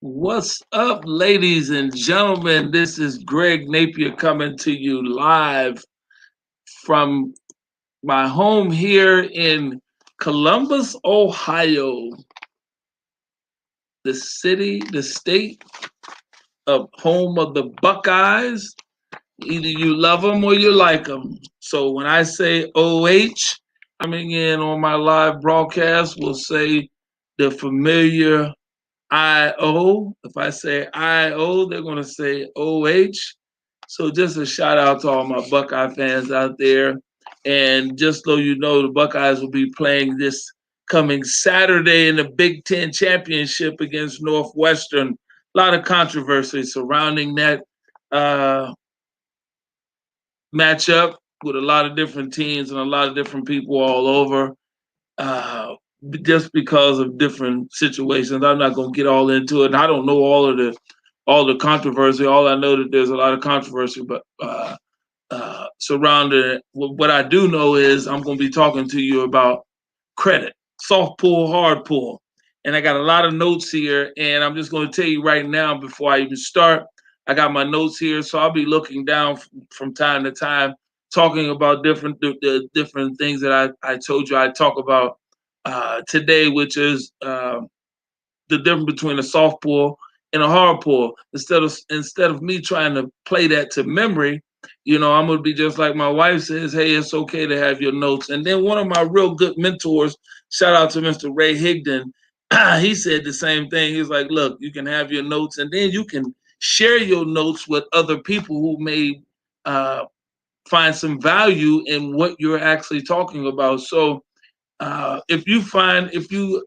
What's up, ladies and gentlemen? This is Greg Napier coming to you live from my home here in Columbus, Ohio, the city, the state of home of the Buckeyes. Either you love them or you like them. So when I say OH, coming in on my live broadcast, we'll say the familiar IO. If I say IO, they're going to say OH. So just a shout out to all my Buckeye fans out there. And just so you know, the Buckeyes will be playing this coming Saturday in the Big Ten Championship against Northwestern. A lot of controversy surrounding that uh, matchup with a lot of different teams and a lot of different people all over. Uh, just because of different situations. I'm not going to get all into it. And I don't know all the controversy. All I know that there's a lot of controversy, but surrounding it. What I do know is I'm going to be talking to you about credit, soft pull, hard pull. And I got a lot of notes here, and I'm just going to tell you right now before I even start. I got my notes here, so I'll be looking down from time to time, talking about the different things that I told you I'd talk about today, which is the difference between a soft pull and a hard pull. Instead of me trying to play that to memory, I'm gonna be just like my wife says, hey, it's okay to have your notes. And then one of my real good mentors, shout out to Mr. Ray Higdon, he said the same thing. He's like, look, you can have your notes and then you can share your notes with other people who may uh, find some value in what you're actually talking about. So if you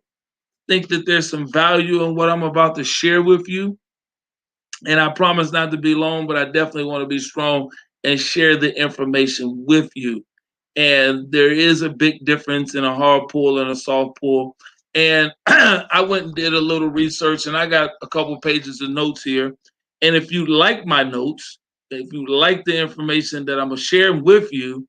think that there's some value in what I'm about to share with you, and I promise not to be long, but I definitely want to be strong and share the information with you. And there is a big difference in a hard pull and a soft pull. And I went and did a little research, and I got a couple pages of notes here. And if you like my notes, if you like the information that I'm gonna share with you,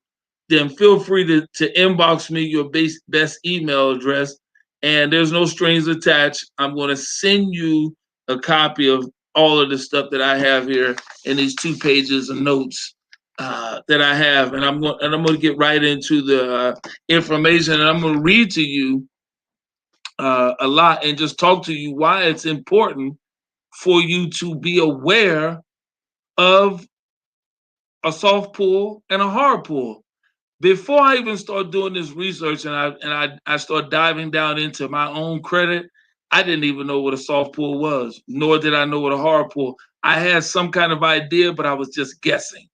then feel free to inbox me your best email address. And there's no strings attached. I'm going to send you a copy of all of the stuff that I have here in these 2 pages of notes that I have, and I'm going to get right into the information, and I'm going to read to you a lot and just talk to you why it's important for you to be aware of a soft pull and a hard pull. Before I even start doing this research and I start diving down into my own credit, I didn't even know what a soft pull was, nor did I know what a hard pull. I had some kind of idea, but I was just guessing.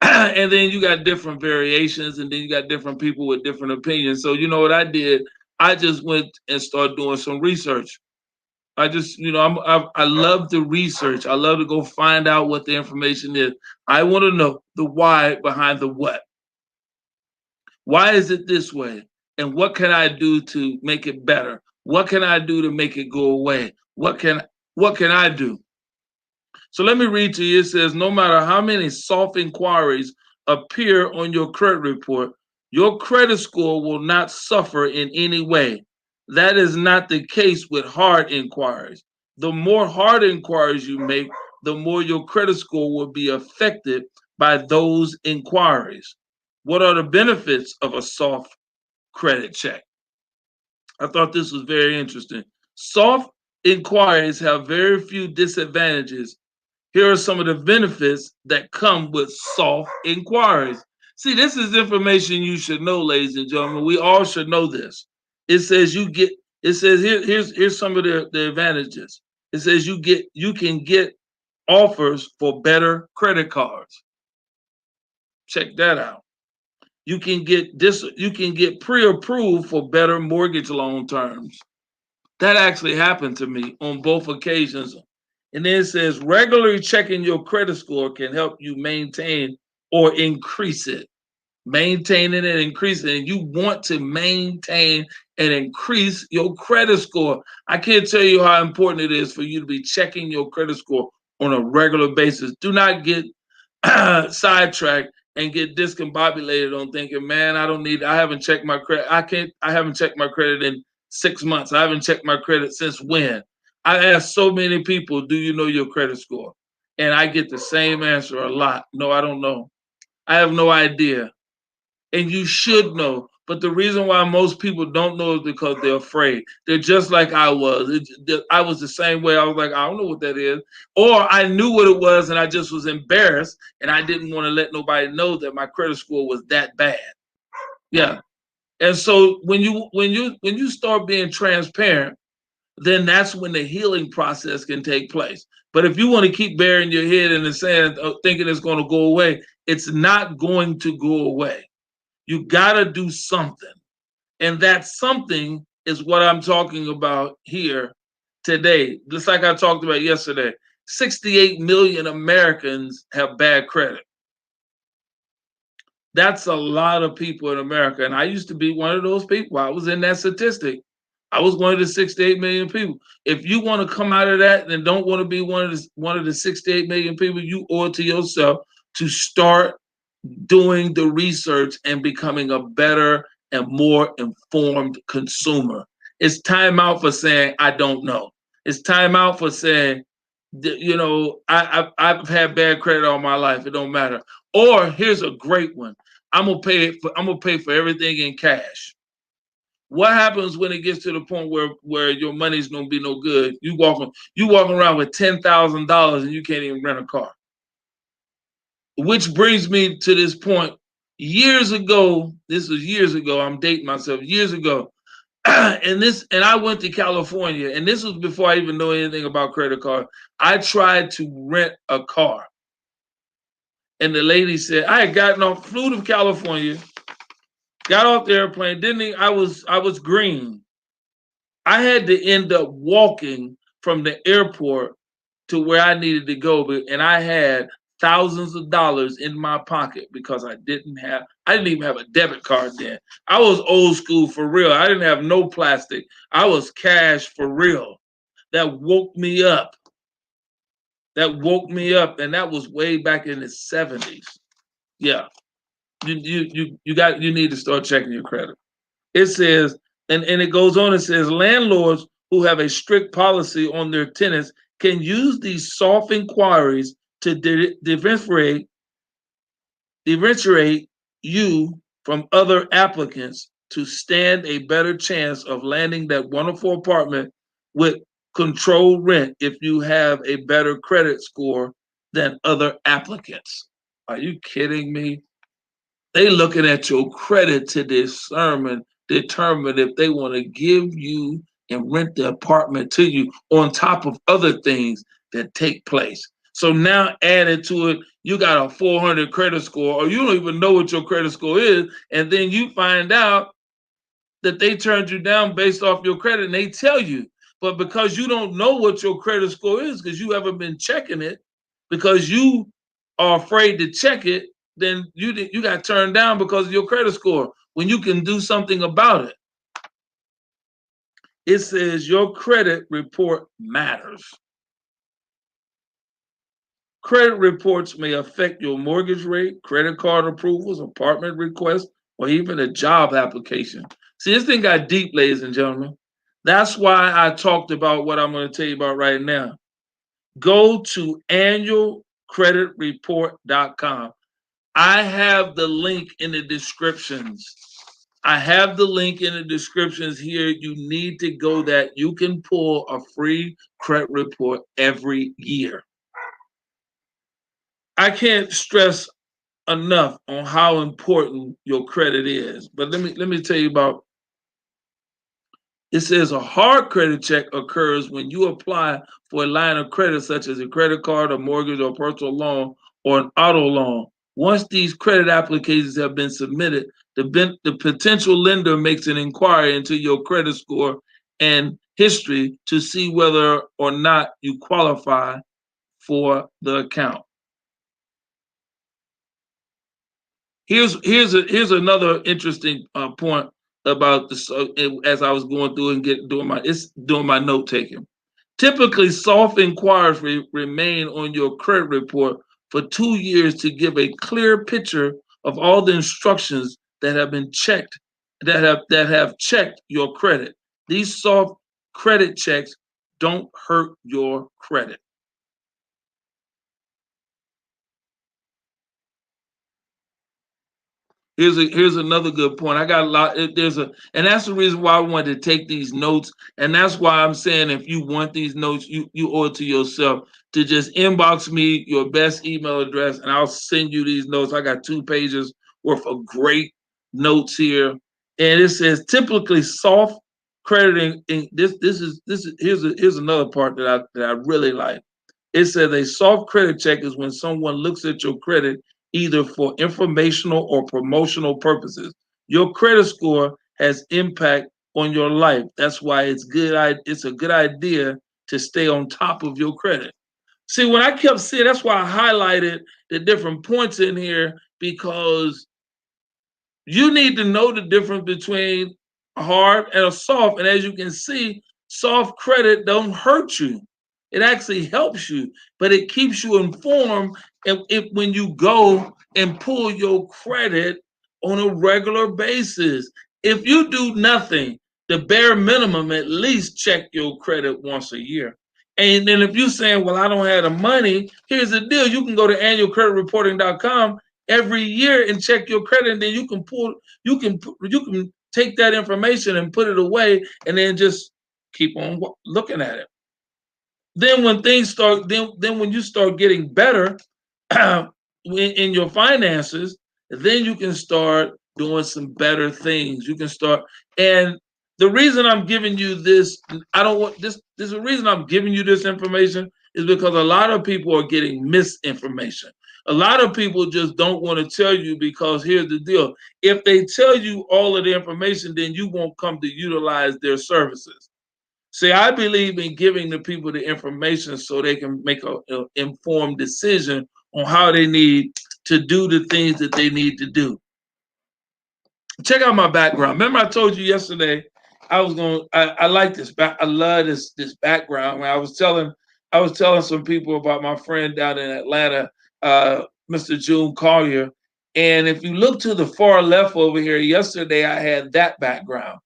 And then you got different variations, and then you got different people with different opinions. So you know what I did? I just went and started doing some research. I just, I love the research. I love to go find out what the information is. I want to know the why behind the what. Why is it this way? And what can I do to make it better? What can I do to make it go away? What can I do? So let me read to you. It says, no matter how many soft inquiries appear on your credit report, your credit score will not suffer in any way. That is not the case with hard inquiries. The more hard inquiries you make, the more your credit score will be affected by those inquiries. What are the benefits of a soft credit check? I thought this was very interesting. Soft inquiries have very few disadvantages. Here are some of the benefits that come with soft inquiries. See, this is information you should know, ladies and gentlemen. We all should know this. It says here's some of the advantages. It says you can get offers for better credit cards. Check that out. You can get pre-approved for better mortgage loan terms. That actually happened to me on both occasions. And then it says regularly checking your credit score can help you maintain or increase it. Maintain it and increase it. And you want to maintain and increase your credit score. I can't tell you how important it is for you to be checking your credit score on a regular basis. Do not get sidetracked and get discombobulated on thinking, man, I haven't checked my credit. I haven't checked my credit in 6 months. I haven't checked my credit since when? I ask so many people, do you know your credit score? And I get the same answer a lot. No, I don't know. I have no idea. And you should know. But the reason why most people don't know is because they're afraid. They're just like I was. I was the same way. I was like, I don't know what that is. Or I knew what it was and I just was embarrassed and I didn't want to let nobody know that my credit score was that bad. Yeah. And so when you start being transparent, then that's when the healing process can take place. But if you want to keep burying your head in the sand, thinking it's going to go away, it's not going to go away. You got to do something. And that something is what I'm talking about here today. Just like I talked about yesterday, 68 million Americans have bad credit. That's a lot of people in America. And I used to be one of those people. I was in that statistic. I was one of the 68 million people. If you want to come out of that and don't want to be one of the 68 million people, you owe it to yourself to start doing the research and becoming a better and more informed consumer. It's time out for saying I don't know. It's time out for saying, I've had bad credit all my life. It don't matter. Or here's a great one. I'm gonna pay for everything in cash. What happens when it gets to the point where your money's gonna be no good? You walking around with $10,000 and you can't even rent a car. Which brings me to this point. Years ago, this was years ago. I'm dating myself. Years ago, and I went to California, and this was before I even know anything about credit card. I tried to rent a car, and the lady said I had gotten off, flew to California, got off the airplane. Didn't I was green. I had to end up walking from the airport to where I needed to go, and I had thousands of dollars in my pocket because I didn't even have a debit card then. I was old school for real. I didn't have no plastic. I was cash for real. That woke me up. And that was way back in the 70s. Yeah. You need to start checking your credit. It says, and it goes on, it says landlords who have a strict policy on their tenants can use these soft inquiries to differentiate you from other applicants to stand a better chance of landing that wonderful apartment with controlled rent if you have a better credit score than other applicants. Are you kidding me? They looking at your credit to determine if they want to give you and rent the apartment to you on top of other things that take place. So now added to it, you got a 400 credit score, or you don't even know what your credit score is, and then you find out that they turned you down based off your credit, and they tell you. But because you don't know what your credit score is, because you haven't been checking it, because you are afraid to check it, then you got turned down because of your credit score when you can do something about it. It says your credit report matters. Credit reports may affect your mortgage rate, credit card approvals, apartment requests, or even a job application. See, this thing got deep, ladies and gentlemen. That's why I talked about what I'm going to tell you about right now. Go to annualcreditreport.com. I have the link in the descriptions. I have the link in the descriptions here. You need to go that you can pull a free credit report every year. I can't stress enough on how important your credit is. But let me tell you about. It says a hard credit check occurs when you apply for a line of credit such as a credit card, a mortgage, or personal loan, or an auto loan. Once these credit applications have been submitted, the potential lender makes an inquiry into your credit score and history to see whether or not you qualify for the account. Here's another interesting point about this. As I was going through and doing my note taking. Typically, soft inquiries remain on your credit report for 2 years to give a clear picture of all the instructions that have been checked, that have checked your credit. These soft credit checks don't hurt your credit. Here's another good point. I got a lot. And that's the reason why I wanted to take these notes. And that's why I'm saying if you want these notes, you owe it to yourself to just inbox me your best email address, and I'll send you these notes. I got 2 pages worth of great notes here, and it says typically soft crediting. This is here's another part that I really like. It says a soft credit check is when someone looks at your credit either for informational or promotional purposes. Your credit score has impact on your life. That's why it's a good idea to stay on top of your credit. See, when I kept seeing, that's why I highlighted the different points in here, because you need to know the difference between a hard and a soft. And as you can see, soft credit don't hurt you. It actually helps you, but it keeps you informed if when you go and pull your credit on a regular basis. If you do nothing, the bare minimum, at least check your credit once a year. And then if you're saying, well, I don't have the money, here's the deal. You can go to annualcreditreporting.com every year and check your credit, and then you can take that information and put it away, and then just keep on looking at it. Then when things start, then when you start getting better in your finances, then you can start doing some better things. You can start, and the reason I'm giving you this, I don't want this. There's a reason I'm giving you this information is because a lot of people are getting misinformation. A lot of people just don't want to tell you, because here's the deal: if they tell you all of the information, then you won't come to utilize their services. See, I believe in giving the people the information so they can make an informed decision on how they need to do the things that they need to do. Check out my background. Remember, I told you yesterday I like this back. I love this background. When I was telling some people about my friend down in Atlanta, Mr. June Collier. And if you look to the far left over here, yesterday I had that background.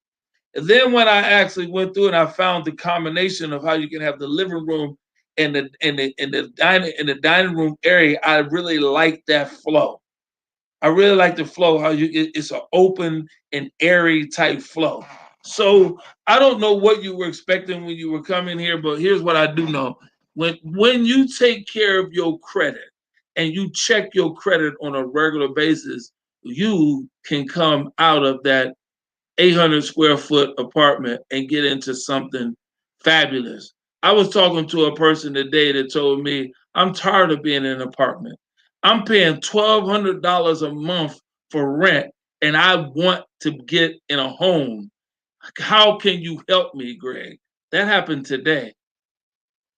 And then when I actually went through and I found the combination of how you can have the living room and the dining room area, I really like that flow. I really like the flow, how it's an open and airy type flow. So I don't know what you were expecting when you were coming here, but here's what I do know. When you take care of your credit and you check your credit on a regular basis, you can come out of that 800 square foot apartment and get into something fabulous. I was talking to a person today that told me, I'm tired of being in an apartment. I'm paying $1,200 a month for rent, and I want to get in a home. How can you help me, Greg? That happened today.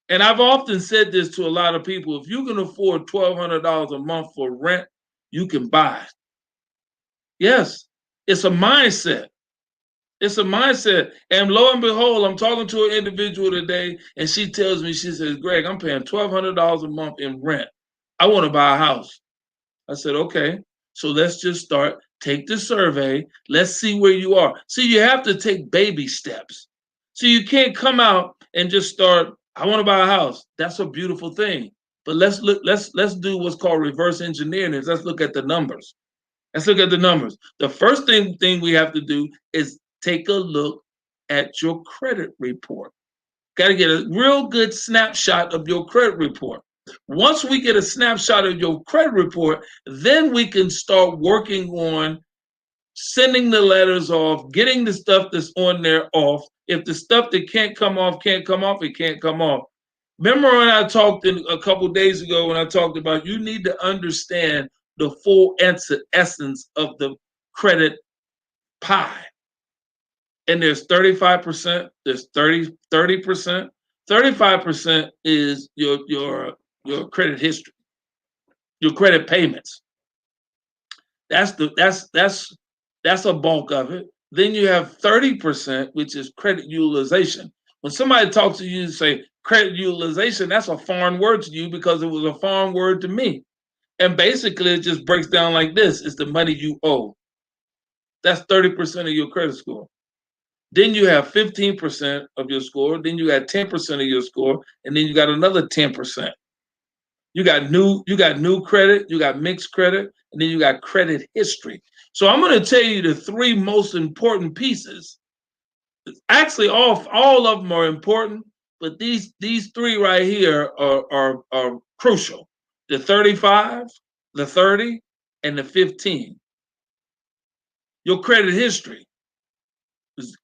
And I've often said this to a lot of people: if you can afford $1,200 a month for rent, you can buy. Yes, it's a mindset. It's a mindset. And lo and behold, I'm talking to an individual today, and she tells me, she says, Greg, I'm paying $1,200 a month in rent. I want to buy a house. I said, okay, so let's just start. Take the survey. Let's see where you are. See, you have to take baby steps. So you can't come out and just start, I want to buy a house. That's a beautiful thing. But let's do what's called reverse engineering. Let's look at the numbers. Let's look at the numbers. The first thing we have to do is take a look at your credit report. Got to get a real good snapshot of your credit report. Once we get a snapshot of your credit report, then we can start working on sending the letters off, getting the stuff that's on there off. If the stuff that can't come off, it can't come off. Remember when I talked a couple of days ago when I talked about you need to understand the full essence of the credit pie. And there's 35%, there's 30%. 35% is your credit history, your credit payments. That's a bulk of it. Then you have 30%, which is credit utilization. When somebody talks to you and say credit utilization, that's a foreign word to you because it was a foreign word to me. And basically, it just breaks down like this: it's the money you owe. That's 30% of your credit score. Then you have 15% of your score. Then you got 10% of your score, and then you got another 10%. You got new credit, you got mixed credit, and then you got credit history. So I'm going to tell you the three most important pieces. Actually, all of them are important, but these three right here are crucial. The 35, the 30, and the 15. Your credit history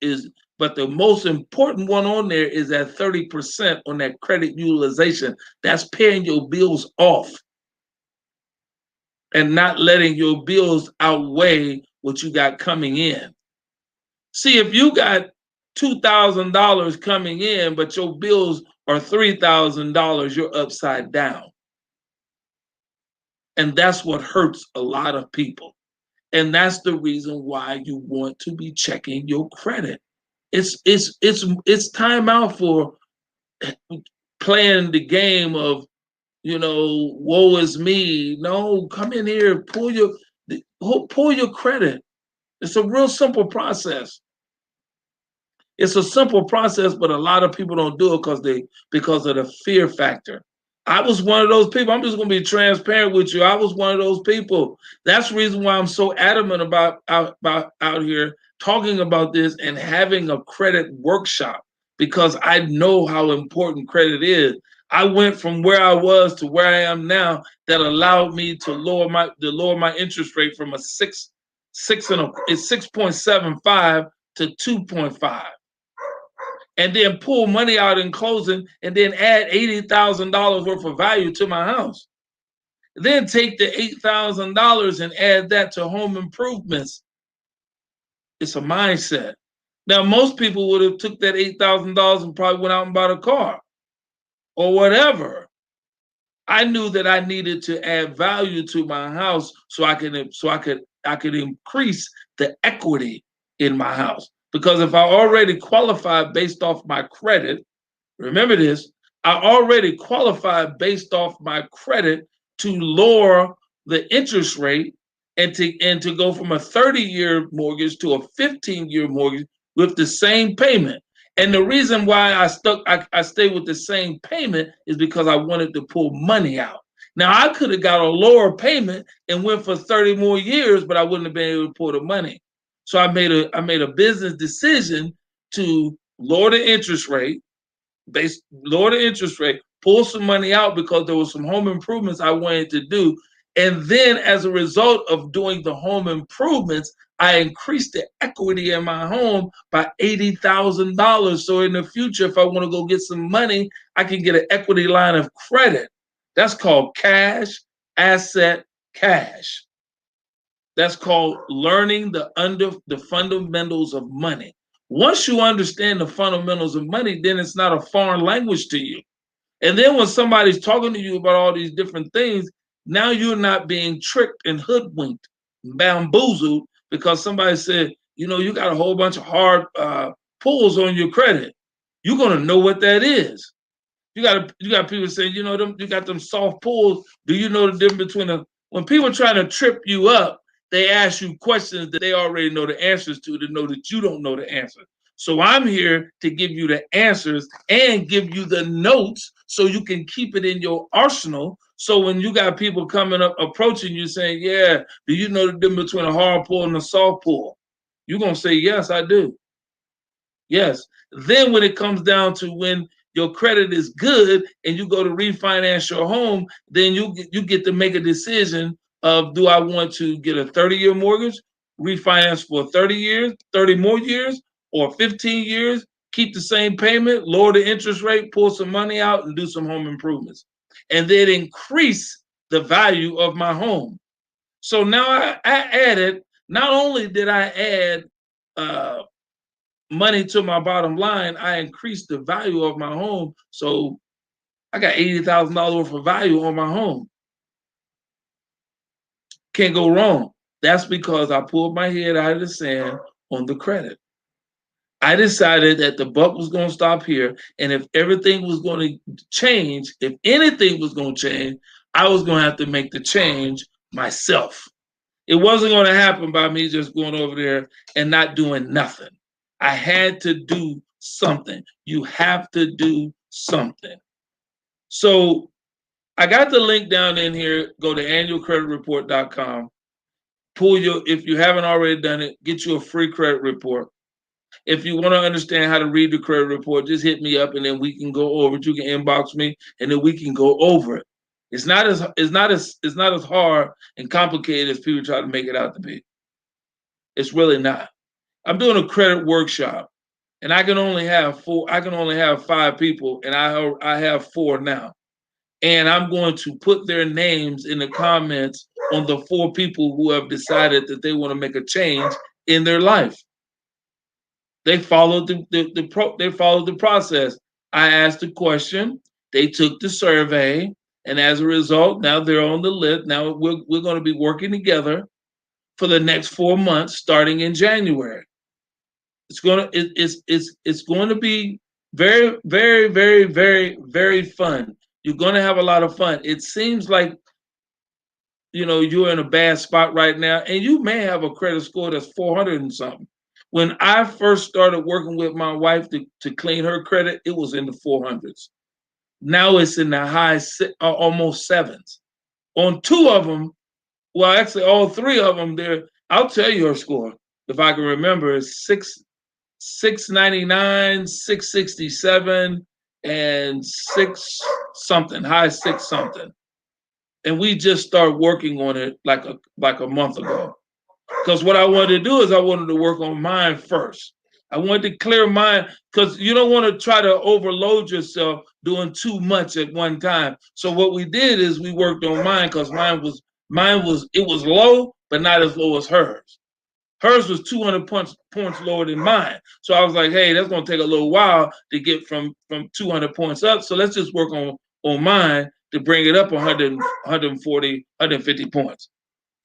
is but the most important one on there is that 30% on that credit utilization. That's paying your bills off and not letting your bills outweigh what you got coming in. See, if you got $2,000 coming in, but your bills are $3,000, you're upside down. And that's what hurts a lot of people. And that's the reason why you want to be checking your credit. It's time out for playing the game of, woe is me. No, come in here, pull your credit. It's a real simple process. It's a simple process, but a lot of people don't do it because of the fear factor. I was one of those people. I'm just going to be transparent with you. I was one of those people. That's the reason why I'm so adamant about out here talking about this and having a credit workshop, because I know how important credit is. I went from where I was to where I am now. That allowed me to lower my interest rate from a 6.75 to 2.5. And then pull money out in closing, and then add $80,000 worth of value to my house. Then take the $8,000 and add that to home improvements. It's a mindset. Now, most people would have took that $8,000 and probably went out and bought a car or whatever. I knew that I needed to add value to my house so I could increase the equity in my house. Because if I already qualified based off my credit, remember this, I already qualified based off my credit to lower the interest rate and to go from a 30-year mortgage to a 15-year mortgage with the same payment. And the reason why I stayed with the same payment is because I wanted to pull money out. Now, I could have got a lower payment and went for 30 more years, but I wouldn't have been able to pull the money. So I made a business decision to lower the interest rate, pull some money out because there was some home improvements I wanted to do. And then as a result of doing the home improvements, I increased the equity in my home by $80,000. So in the future, if I want to go get some money, I can get an equity line of credit. That's called cash, asset, cash. That's called learning the fundamentals of money. Once you understand the fundamentals of money, then it's not a foreign language to you. And then when somebody's talking to you about all these different things, now you're not being tricked and hoodwinked, bamboozled, because somebody said, you got a whole bunch of hard pulls on your credit. You're gonna know what that is. You got people saying, you got them soft pulls. Do you know the difference between when people are trying to trip you up, they ask you questions that they already know the answers to know that you don't know the answer. So I'm here to give you the answers and give you the notes so you can keep it in your arsenal. So when you got people coming up, approaching you saying, yeah, do you know the difference between a hard pull and a soft pull? You're going to say, yes, I do. Yes. Then when it comes down to when your credit is good and you go to refinance your home, then you get to make a decision of, do I want to get a 30-year mortgage, refinance for 30 years, 30 more years, or 15 years, keep the same payment, lower the interest rate, pull some money out and do some home improvements. And then increase the value of my home. So now I added, not only did I add money to my bottom line, I increased the value of my home. So I got $80,000 worth of value on my home. Can't go wrong. That's because I pulled my head out of the sand on the credit. I decided that the buck was going to stop here. And if everything was going to change, if anything was going to change, I was going to have to make the change myself. It wasn't going to happen by me just going over there and not doing nothing. I had to do something. You have to do something. So I got the link down in here. Go to annualcreditreport.com. If you haven't already done it, get you a free credit report. If you want to understand how to read the credit report, just hit me up and then we can go over it. You can inbox me and then we can go over it. It's not as hard and complicated as people try to make it out to be. It's really not. I'm doing a credit workshop, and I can only have 5 people, and I have 4 now. And I'm going to put their names in the comments on the 4 people who have decided that they want to make a change in their life. They followed the process. I asked the question, they took the survey, and as a result, now they're on the list. Now we're going to be working together for the next 4 months, starting in January. It's going to be very, very, very, very, very fun. You're going to have a lot of fun. It seems like you're in a bad spot right now, and you may have a credit score that's 400 and something. When I first started working with my wife to clean her credit, it was in the 400s. Now it's in the high, almost 7s. On 2 of them, well, actually all 3 of them, I'll tell you her score if I can remember. It's 699, 667, and 6 something, high 6 something. And we just started working on it like a month ago. Because what I wanted to do is I wanted to work on mine first. I wanted to clear mine because you don't want to try to overload yourself doing too much at one time. So what we did is we worked on mine because mine was low, but not as low as hers. Hers was 200 points lower than mine. So I was like, hey, that's going to take a little while to get from 200 points up. So let's just work on mine to bring it up 100, 140, 150 points.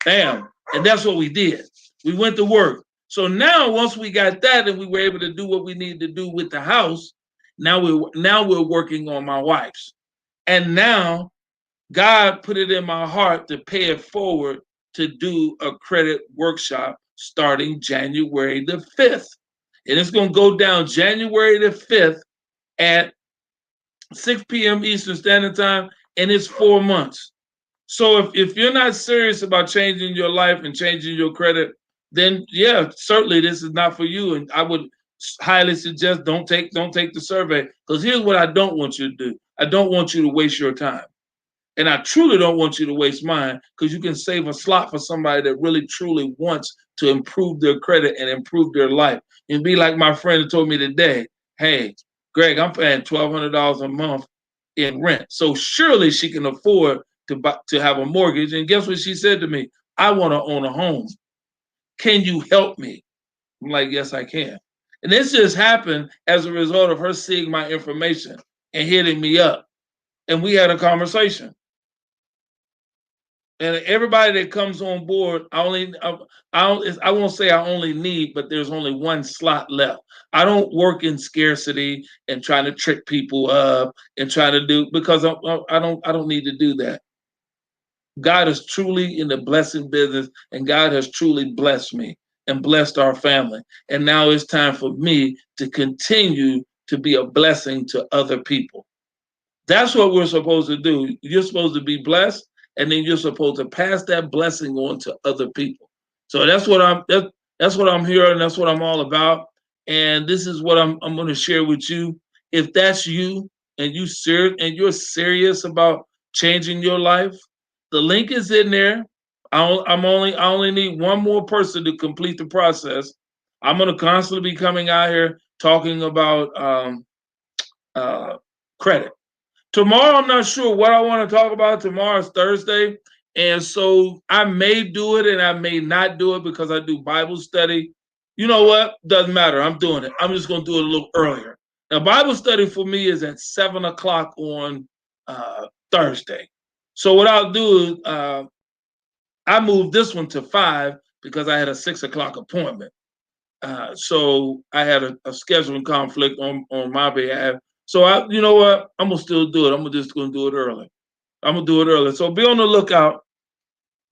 Bam. And that's what we did. We went to work. So now once we got that and we were able to do what we needed to do with the house, now we're working on my wife's. And now God put it in my heart to pay it forward to do a credit workshop starting January the 5th. And it's going to go down January the 5th at 6 p.m. Eastern Standard Time, and it's 4 months. So if you're not serious about changing your life and changing your credit, then yeah, certainly this is not for you. And I would highly suggest don't take the survey, because here's what I don't want you to do. I don't want you to waste your time. And I truly don't want you to waste mine, because you can save a slot for somebody that really truly wants to improve their credit and improve their life. And be like my friend who told me today, hey, Greg, I'm paying $1,200 a month in rent. So surely she can afford to have a mortgage. And guess what she said to me? I want to own a home. Can you help me? I'm like, yes, I can. And this just happened as a result of her seeing my information and hitting me up. And we had a conversation. And everybody that comes on board, I won't say I only need, but there's only 1 slot left. I don't work in scarcity and trying to trick people up and try to do, because I don't need to do that. God is truly in the blessing business, and God has truly blessed me and blessed our family. And now it's time for me to continue to be a blessing to other people. That's what we're supposed to do. You're supposed to be blessed, and then you're supposed to pass that blessing on to other people. So that's what I'm here, and that's what I'm all about. And this is what I'm going to share with you. If that's you and you're serious about changing your life, the link is in there. I only need 1 more person to complete the process. I'm going to constantly be coming out here talking about credit. Tomorrow, I'm not sure what I want to talk about. Tomorrow is Thursday. And so I may do it and I may not do it because I do Bible study. You know what? Doesn't matter. I'm doing it. I'm just going to do it a little earlier. Now, Bible study for me is at 7 o'clock on Thursday. So what I'll do is I moved this one to 5 because I had a 6 o'clock appointment. So I had a scheduling conflict on my behalf. So you know what? I'm gonna still do it. I'm just gonna do it early. I'm gonna do it early. So be on the lookout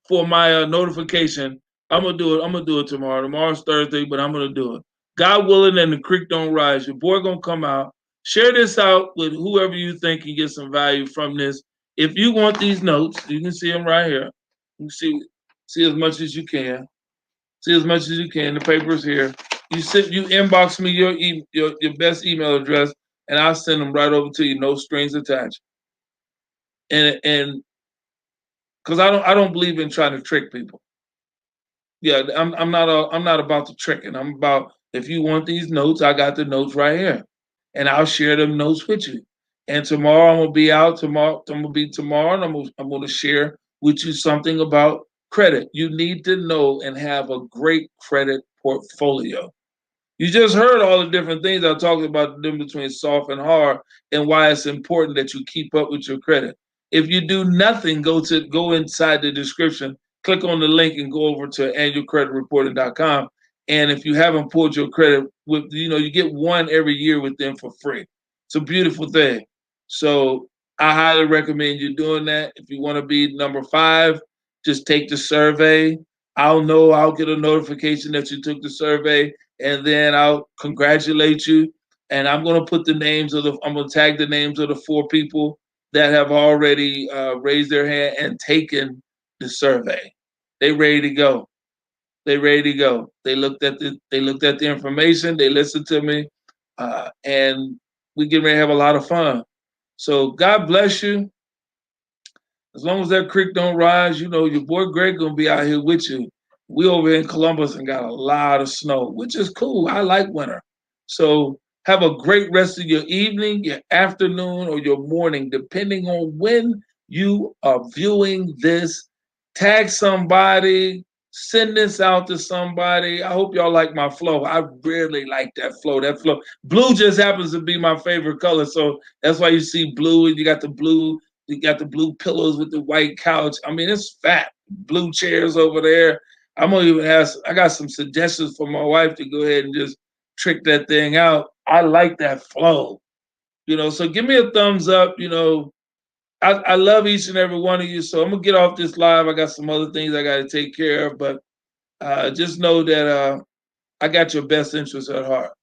for my notification. I'm gonna do it. I'm gonna do it tomorrow. Tomorrow's Thursday, but I'm gonna do it. God willing and the creek don't rise. Your boy gonna come out. Share this out with whoever you think can get some value from this. If you want these notes, you can see them right here. You can see as much as you can. See as much as you can. The paper's here. You inbox me your best email address, and I'll send them right over to you. No strings attached. And because I don't believe in trying to trick people. Yeah, I'm not about the tricking. I'm about if you want these notes, I got the notes right here, and I'll share them notes with you. And tomorrow I'm gonna be out. I'm gonna be tomorrow, and I'm gonna share with you something about credit. You need to know and have a great credit portfolio. You just heard all the different things I talked about the difference between soft and hard and why it's important that you keep up with your credit. If you do nothing, go inside the description, click on the link and go over to annualcreditreporting.com. And if you haven't pulled your credit with you get one every year with them for free. It's a beautiful thing. So I highly recommend you doing that. If you want to be number 5, just take the survey. I'll get a notification that you took the survey, and then I'll congratulate you. And I'm gonna I'm gonna tag the names of the 4 people that have already raised their hand and taken the survey. They ready to go. They ready to go. They looked at the information. They listened to me, and we get ready to have a lot of fun. So God bless you. As long as that creek don't rise, your boy Greg gonna be out here with you. We over in Columbus and got a lot of snow, which is cool. I like winter. So have a great rest of your evening, your afternoon, or your morning, depending on when you are viewing this. Tag somebody, send this out to somebody. I hope y'all like my flow. I really like that flow. That flow. Blue just happens to be my favorite color. So that's why you see blue and you got the blue pillows with the white couch. I mean, it's fat. Blue chairs over there. I got some suggestions for my wife to go ahead and just trick that thing out. I like that flow. So give me a thumbs up. I love each and every one of you. So I'm gonna get off this live. I got some other things I gotta take care of, but just know that I got your best interest at heart.